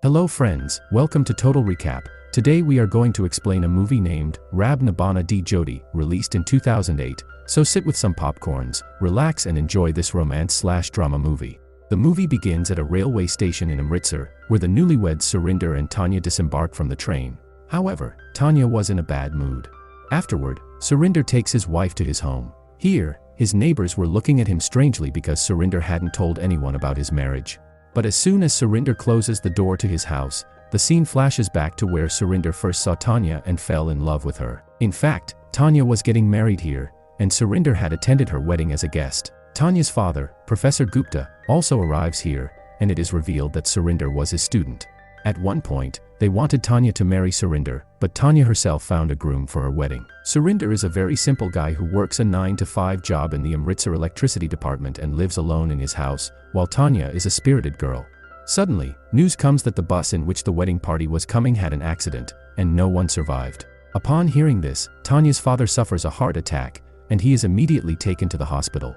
Hello friends, welcome to Total Recap. Today we are going to explain a movie named Rab Ne Bana Di Jodi, released in 2008. So sit with some popcorns, relax and enjoy this romance/drama movie. The movie begins at a railway station in Amritsar, where the newlyweds Surinder and Tanya disembark from the train. However, Tanya was in a bad mood. Afterward, Surinder takes his wife to his home. Here, his neighbors were looking at him strangely because Surinder hadn't told anyone about his marriage. But as soon as Surinder closes the door to his house, the scene flashes back to where Surinder first saw Tanya and fell in love with her. In fact, Tanya was getting married here, and Surinder had attended her wedding as a guest. Tanya's father, Professor Gupta, also arrives here, and it is revealed that Surinder was his student. At one point, they wanted Tanya to marry Surinder, but Tanya herself found a groom for her wedding. Surinder is a very simple guy who works a 9-to-5 job in the Amritsar electricity department and lives alone in his house, while Tanya is a spirited girl. Suddenly, news comes that the bus in which the wedding party was coming had an accident, and no one survived. Upon hearing this, Tanya's father suffers a heart attack, and he is immediately taken to the hospital.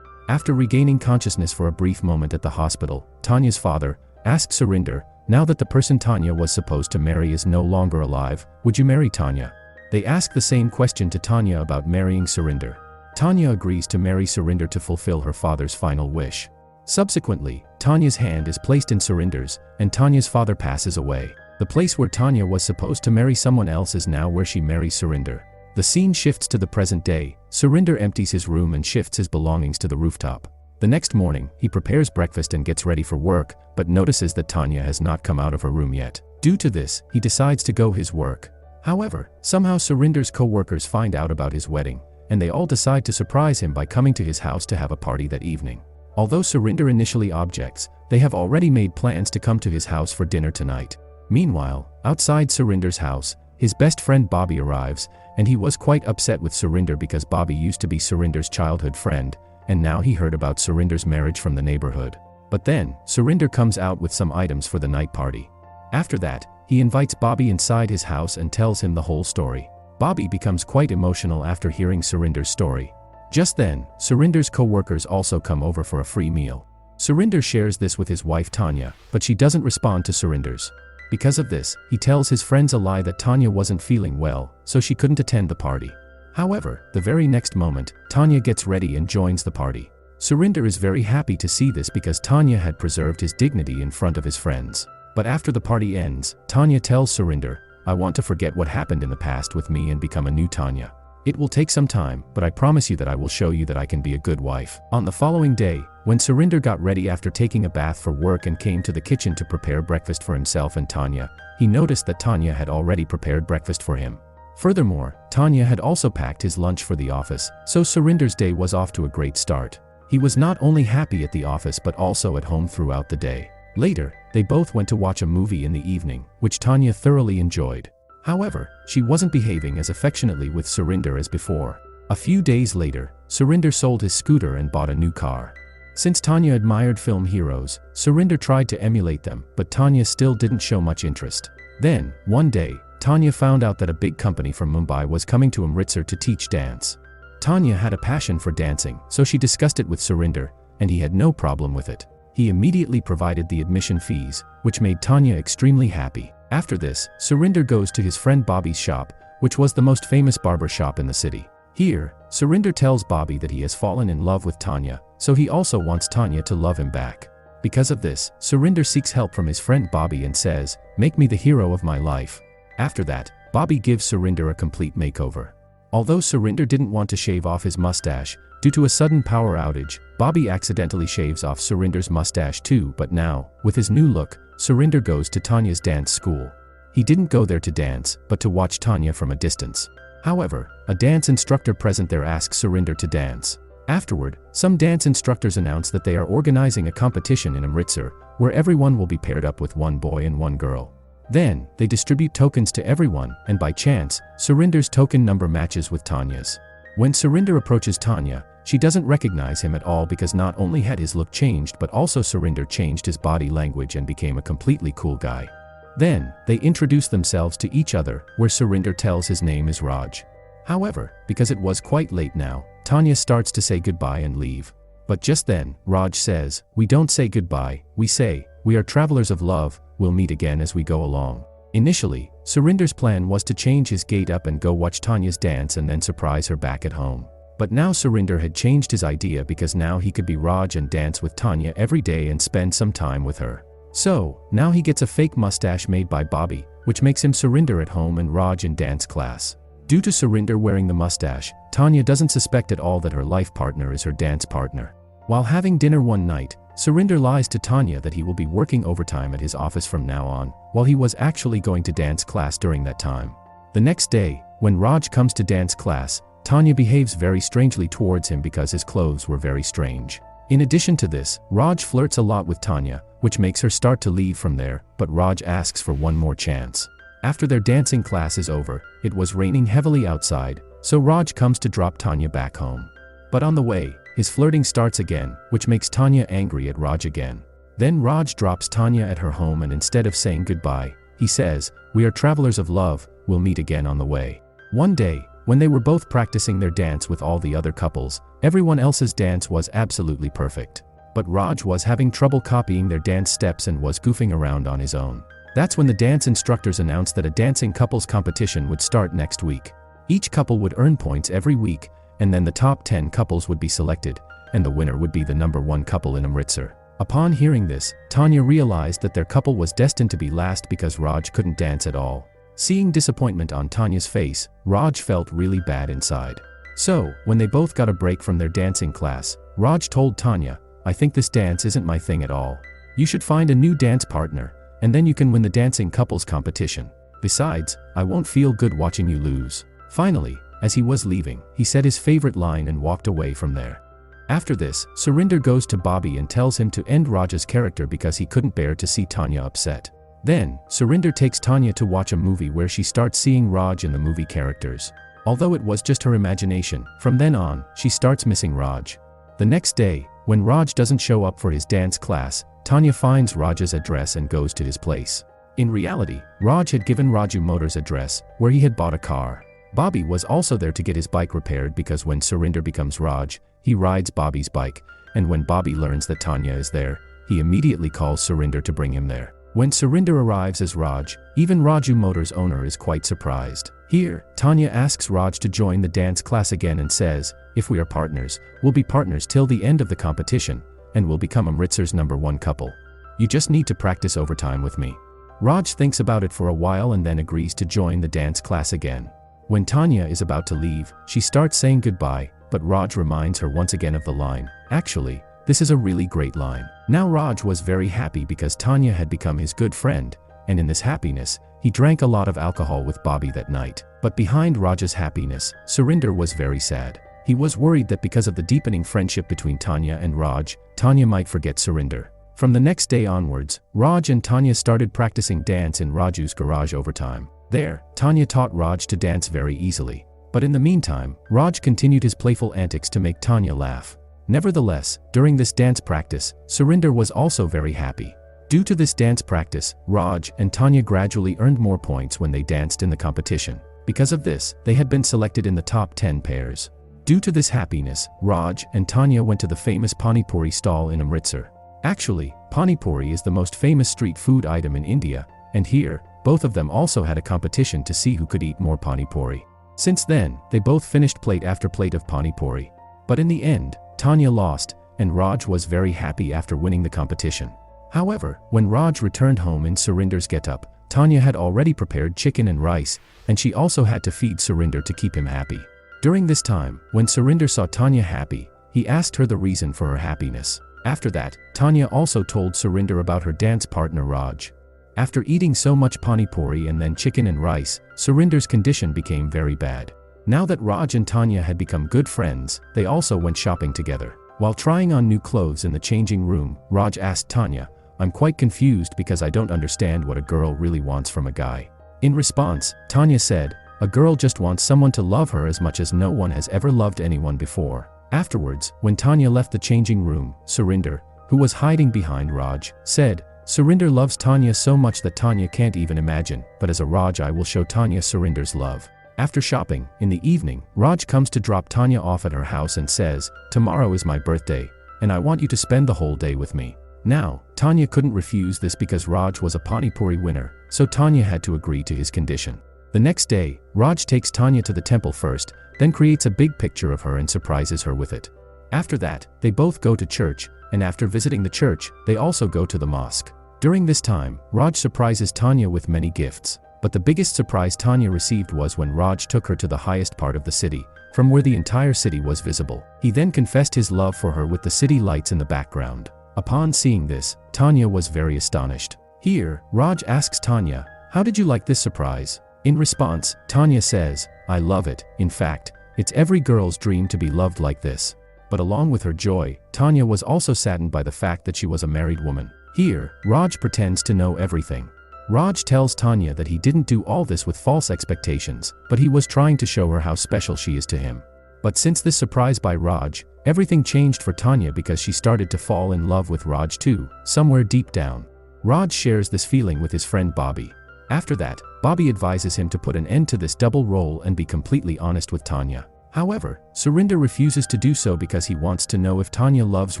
After regaining consciousness for a brief moment at the hospital, Tanya's father asks Surinder, now that the person Tanya was supposed to marry is no longer alive, would you marry Tanya? They ask the same question to Tanya about marrying Surinder. Tanya agrees to marry Surinder to fulfill her father's final wish. Subsequently, Tanya's hand is placed in Surinder's, and Tanya's father passes away. The place where Tanya was supposed to marry someone else is now where she marries Surinder. The scene shifts to the present day. Surinder empties his room and shifts his belongings to the rooftop. The next morning, he prepares breakfast and gets ready for work, but notices that Tanya has not come out of her room yet. Due to this, he decides to go his work. However, somehow Surinder's co-workers find out about his wedding, and they all decide to surprise him by coming to his house to have a party that evening. Although Surinder initially objects, they have already made plans to come to his house for dinner tonight. Meanwhile, outside Surinder's house, his best friend Bobby arrives, and he was quite upset with Surinder because Bobby used to be Surinder's childhood friend, and now he heard about Surinder's marriage from the neighborhood. But then, Surinder comes out with some items for the night party. After that, he invites Bobby inside his house and tells him the whole story. Bobby becomes quite emotional after hearing Surinder's story. Just then, Surinder's co-workers also come over for a free meal. Surinder shares this with his wife Tanya, but she doesn't respond to Surinder's. Because of this, he tells his friends a lie that Tanya wasn't feeling well, so she couldn't attend the party. However, the very next moment, Tanya gets ready and joins the party. Surinder is very happy to see this because Tanya had preserved his dignity in front of his friends. But after the party ends, Tanya tells Surinder, I want to forget what happened in the past with me and become a new Tanya. It will take some time, but I promise you that I will show you that I can be a good wife. On the following day, when Surinder got ready after taking a bath for work and came to the kitchen to prepare breakfast for himself and Tanya, he noticed that Tanya had already prepared breakfast for him. Furthermore, Tanya had also packed his lunch for the office, so Surinder's day was off to a great start. He was not only happy at the office but also at home throughout the day. Later, they both went to watch a movie in the evening, which Tanya thoroughly enjoyed. However, she wasn't behaving as affectionately with Surinder as before. A few days later, Surinder sold his scooter and bought a new car. Since Tanya admired film heroes, Surinder tried to emulate them, but Tanya still didn't show much interest. Then, one day, Tanya found out that a big company from Mumbai was coming to Amritsar to teach dance. Tanya had a passion for dancing, so she discussed it with Surinder, and he had no problem with it. He immediately provided the admission fees, which made Tanya extremely happy. After this, Surinder goes to his friend Bobby's shop, which was the most famous barber shop in the city. Here, Surinder tells Bobby that he has fallen in love with Tanya, so he also wants Tanya to love him back. Because of this, Surinder seeks help from his friend Bobby and says, "Make me the hero of my life." After that, Bobby gives Surinder a complete makeover. Although Surinder didn't want to shave off his mustache, due to a sudden power outage, Bobby accidentally shaves off Surinder's mustache too, but now, with his new look, Surinder goes to Tanya's dance school. He didn't go there to dance, but to watch Tanya from a distance. However, a dance instructor present there asks Surinder to dance. Afterward, some dance instructors announce that they are organizing a competition in Amritsar, where everyone will be paired up with one boy and one girl. Then, they distribute tokens to everyone, and by chance, Surinder's token number matches with Tanya's. When Surinder approaches Tanya, she doesn't recognize him at all because not only had his look changed but also Surinder changed his body language and became a completely cool guy. Then, they introduce themselves to each other, where Surinder tells his name is Raj. However, because it was quite late now, Tanya starts to say goodbye and leave. But just then, Raj says, "We don't say goodbye, we say, we are travelers of love, we'll meet again as we go along. Initially, Surinder's plan was to change his gait up and go watch Tanya's dance and then surprise her back at home. But now Surinder had changed his idea because now he could be Raj and dance with Tanya every day and spend some time with her. So, now he gets a fake mustache made by Bobby, which makes him Surinder at home and Raj in dance class. Due to Surinder wearing the mustache, Tanya doesn't suspect at all that her life partner is her dance partner. While having dinner one night, Surinder lies to Tanya that he will be working overtime at his office from now on, while he was actually going to dance class during that time. The next day, when Raj comes to dance class, Tanya behaves very strangely towards him because his clothes were very strange. In addition to this, Raj flirts a lot with Tanya, which makes her start to leave from there, but Raj asks for one more chance. After their dancing class is over, it was raining heavily outside, so Raj comes to drop Tanya back home. But on the way, his flirting starts again, which makes Tanya angry at Raj again. Then Raj drops Tanya at her home and instead of saying goodbye, he says, "We are travelers of love, we'll meet again on the way." One day, when they were both practicing their dance with all the other couples, everyone else's dance was absolutely perfect. But Raj was having trouble copying their dance steps and was goofing around on his own. That's when the dance instructors announced that a dancing couples competition would start next week. Each couple would earn points every week, and then the top 10 couples would be selected, and the winner would be the #1 couple in Amritsar. Upon hearing this, Tanya realized that their couple was destined to be last because Raj couldn't dance at all. Seeing disappointment on Tanya's face, Raj felt really bad inside. So, when they both got a break from their dancing class, Raj told Tanya, "I think this dance isn't my thing at all. You should find a new dance partner, and then you can win the dancing couples competition. Besides, I won't feel good watching you lose." Finally, as he was leaving, he said his favorite line and walked away from there. After this, Surinder goes to Bobby and tells him to end Raj's character because he couldn't bear to see Tanya upset. Then, Surinder takes Tanya to watch a movie where she starts seeing Raj in the movie characters. Although it was just her imagination, from then on, she starts missing Raj. The next day, when Raj doesn't show up for his dance class, Tanya finds Raj's address and goes to his place. In reality, Raj had given Raju Motors' address, where he had bought a car. Bobby was also there to get his bike repaired because when Surinder becomes Raj, he rides Bobby's bike, and when Bobby learns that Tanya is there, he immediately calls Surinder to bring him there. When Surinder arrives as Raj, even Raju Motors' owner is quite surprised. Here, Tanya asks Raj to join the dance class again and says, "If we are partners, we'll be partners till the end of the competition, and we'll become Amritsar's #1 couple. You just need to practice overtime with me." Raj thinks about it for a while and then agrees to join the dance class again. When Tanya is about to leave, she starts saying goodbye, but Raj reminds her once again of the line, "Actually, this is a really great line." Now Raj was very happy because Tanya had become his good friend, and in this happiness, he drank a lot of alcohol with Bobby that night. But behind Raj's happiness, Surinder was very sad. He was worried that because of the deepening friendship between Tanya and Raj, Tanya might forget Surinder. From the next day onwards, Raj and Tanya started practicing dance in Raju's garage overtime. There, Tanya taught Raj to dance very easily. But in the meantime, Raj continued his playful antics to make Tanya laugh. Nevertheless, during this dance practice, Surinder was also very happy. Due to this dance practice, Raj and Tanya gradually earned more points when they danced in the competition. Because of this, they had been selected in the top 10 pairs. Due to this happiness, Raj and Tanya went to the famous Pani Puri stall in Amritsar. Actually, Pani Puri is the most famous street food item in India, and here, both of them also had a competition to see who could eat more Pani Puri. Since then, they both finished plate after plate of Pani Puri. But in the end, Tanya lost, and Raj was very happy after winning the competition. However, when Raj returned home in Surinder's getup, Tanya had already prepared chicken and rice, and she also had to feed Surinder to keep him happy. During this time, when Surinder saw Tanya happy, he asked her the reason for her happiness. After that, Tanya also told Surinder about her dance partner Raj. After eating so much Pani Puri and then chicken and rice, Surinder's condition became very bad. Now that Raj and Tanya had become good friends, they also went shopping together. While trying on new clothes in the changing room, Raj asked Tanya, "I'm quite confused because I don't understand what a girl really wants from a guy." In response, Tanya said, "A girl just wants someone to love her as much as no one has ever loved anyone before." Afterwards, when Tanya left the changing room, Surinder, who was hiding behind Raj, said, "Surinder loves Tanya so much that Tanya can't even imagine, but as a Raj I will show Tanya Surinder's love." After shopping, in the evening, Raj comes to drop Tanya off at her house and says, "Tomorrow is my birthday, and I want you to spend the whole day with me." Now, Tanya couldn't refuse this because Raj was a Pani Puri winner, so Tanya had to agree to his condition. The next day, Raj takes Tanya to the temple first, then creates a big picture of her and surprises her with it. After that, they both go to church, and after visiting the church, they also go to the mosque. During this time, Raj surprises Tanya with many gifts, but the biggest surprise Tanya received was when Raj took her to the highest part of the city, from where the entire city was visible. He then confessed his love for her with the city lights in the background. Upon seeing this, Tanya was very astonished. Here, Raj asks Tanya, "How did you like this surprise?" In response, Tanya says, "I love it. In fact, it's every girl's dream to be loved like this." But along with her joy, Tanya was also saddened by the fact that she was a married woman. Here, Raj pretends to know everything. Raj tells Tanya that he didn't do all this with false expectations, but he was trying to show her how special she is to him. But since this surprise by Raj, everything changed for Tanya because she started to fall in love with Raj too, somewhere deep down. Raj shares this feeling with his friend Bobby. After that, Bobby advises him to put an end to this double role and be completely honest with Tanya. However, Surinder refuses to do so because he wants to know if Tanya loves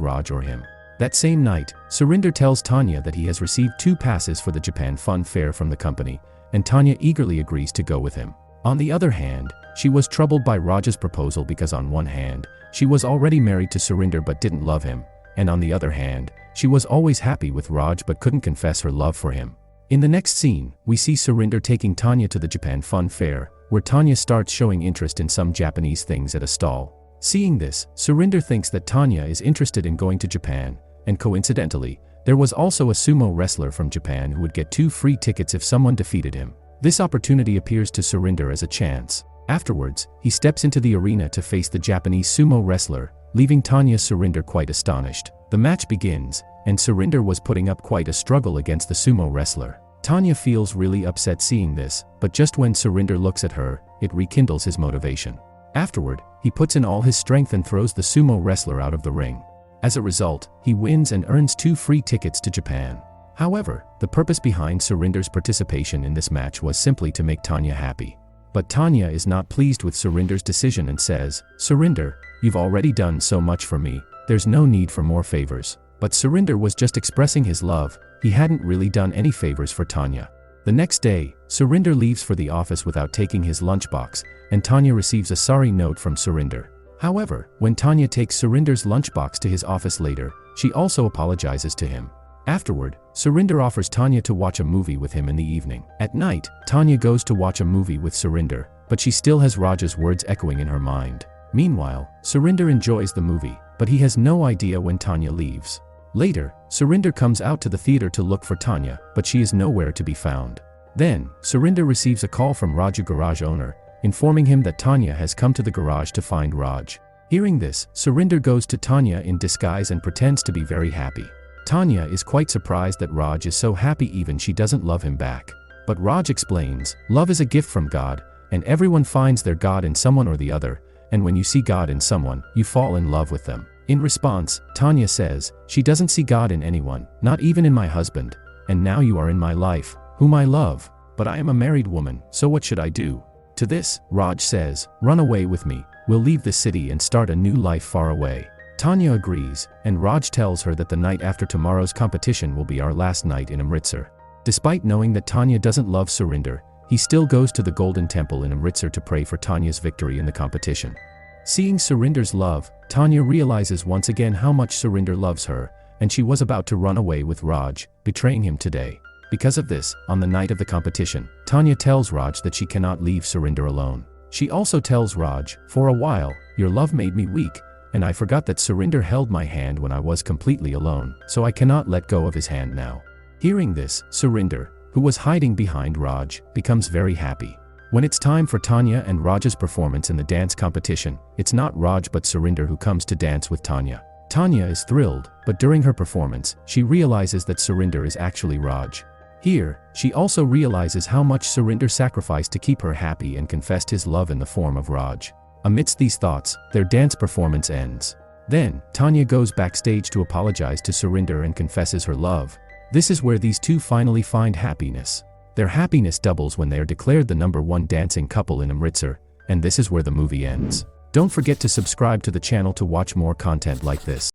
Raj or him. That same night, Surinder tells Tanya that he has received 2 passes for the Japan Fun Fair from the company, and Tanya eagerly agrees to go with him. On the other hand, she was troubled by Raj's proposal because on one hand, she was already married to Surinder but didn't love him, and on the other hand, she was always happy with Raj but couldn't confess her love for him. In the next scene, we see Surinder taking Tanya to the Japan Fun Fair, where Tanya starts showing interest in some Japanese things at a stall. Seeing this, Surinder thinks that Tanya is interested in going to Japan, and coincidentally, there was also a sumo wrestler from Japan who would get 2 free tickets if someone defeated him. This opportunity appears to Surinder as a chance. Afterwards, he steps into the arena to face the Japanese sumo wrestler, leaving Tanya Surinder quite astonished. The match begins, and Surinder was putting up quite a struggle against the sumo wrestler. Tanya feels really upset seeing this, but just when Surinder looks at her, it rekindles his motivation. Afterward, he puts in all his strength and throws the sumo wrestler out of the ring. As a result, he wins and earns 2 free tickets to Japan. However, the purpose behind Surinder's participation in this match was simply to make Tanya happy. But Tanya is not pleased with Surinder's decision and says, "Surinder, you've already done so much for me, there's no need for more favors." But Surinder was just expressing his love, he hadn't really done any favors for Tanya. The next day, Surinder leaves for the office without taking his lunchbox, and Tanya receives a sorry note from Surinder. However, when Tanya takes Surinder's lunchbox to his office later, she also apologizes to him. Afterward, Surinder offers Tanya to watch a movie with him in the evening. At night, Tanya goes to watch a movie with Surinder, but she still has Raj's words echoing in her mind. Meanwhile, Surinder enjoys the movie, but he has no idea when Tanya leaves. Later, Surinder comes out to the theater to look for Tanya, but she is nowhere to be found. Then, Surinder receives a call from Raju garage owner, informing him that Tanya has come to the garage to find Raj. Hearing this, Surinder goes to Tanya in disguise and pretends to be very happy. Tanya is quite surprised that Raj is so happy even she doesn't love him back. But Raj explains, love is a gift from God, and everyone finds their God in someone or the other, and when you see God in someone, you fall in love with them. In response, Tanya says, she doesn't see God in anyone, not even in my husband, and now you are in my life, whom I love, but I am a married woman, so what should I do? To this, Raj says, run away with me, we'll leave the city and start a new life far away. Tanya agrees, and Raj tells her that the night after tomorrow's competition will be our last night in Amritsar. Despite knowing that Tanya doesn't love Surinder, he still goes to the Golden Temple in Amritsar to pray for Tanya's victory in the competition. Seeing Surinder's love, Tanya realizes once again how much Surinder loves her, and she was about to run away with Raj, betraying him today. Because of this, on the night of the competition, Tanya tells Raj that she cannot leave Surinder alone. She also tells Raj, for a while, your love made me weak, and I forgot that Surinder held my hand when I was completely alone, so I cannot let go of his hand now. Hearing this, Surinder, who was hiding behind Raj, becomes very happy. When it's time for Tanya and Raj's performance in the dance competition, it's not Raj but Surinder who comes to dance with Tanya. Tanya is thrilled, but during her performance, she realizes that Surinder is actually Raj. Here, she also realizes how much Surinder sacrificed to keep her happy and confessed his love in the form of Raj. Amidst these thoughts, their dance performance ends. Then, Tanya goes backstage to apologize to Surinder and confesses her love. This is where these two finally find happiness. Their happiness doubles when they are declared the #1 dancing couple in Amritsar, and this is where the movie ends. Don't forget to subscribe to the channel to watch more content like this.